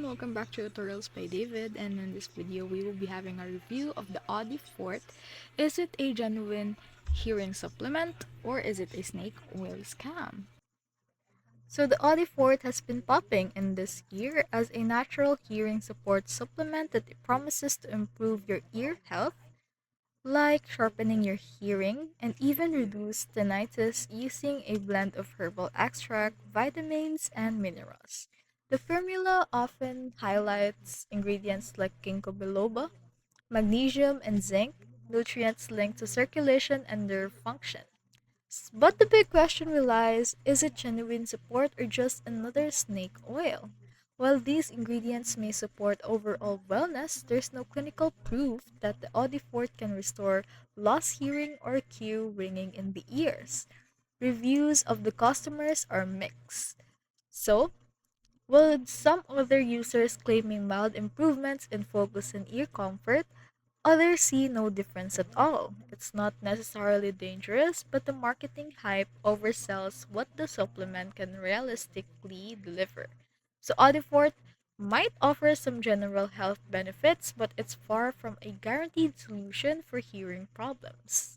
welcome back to Tutorials by David, and in this video we will be having a review of the Audifort. Is it a genuine hearing supplement or is it a snake oil scam? So the Audifort has been popping in this year as a natural hearing support supplement that it promises to improve your ear health, like sharpening your hearing and even reduce tinnitus using a blend of herbal extract, vitamins, and minerals. The formula often highlights ingredients like Ginkgo biloba, magnesium, and zinc, nutrients linked to circulation and nerve function. But the big question relies, is it genuine support or just another snake oil? While these ingredients may support overall wellness, there's no clinical proof that the Audifort can restore lost hearing or cue ringing in the ears. Reviews of the customers are mixed. So, with some other users claiming mild improvements in focus and ear comfort, others see no difference at all. It's not necessarily dangerous, but the marketing hype oversells what the supplement can realistically deliver. So Audifort might offer some general health benefits, but it's far from a guaranteed solution for hearing problems.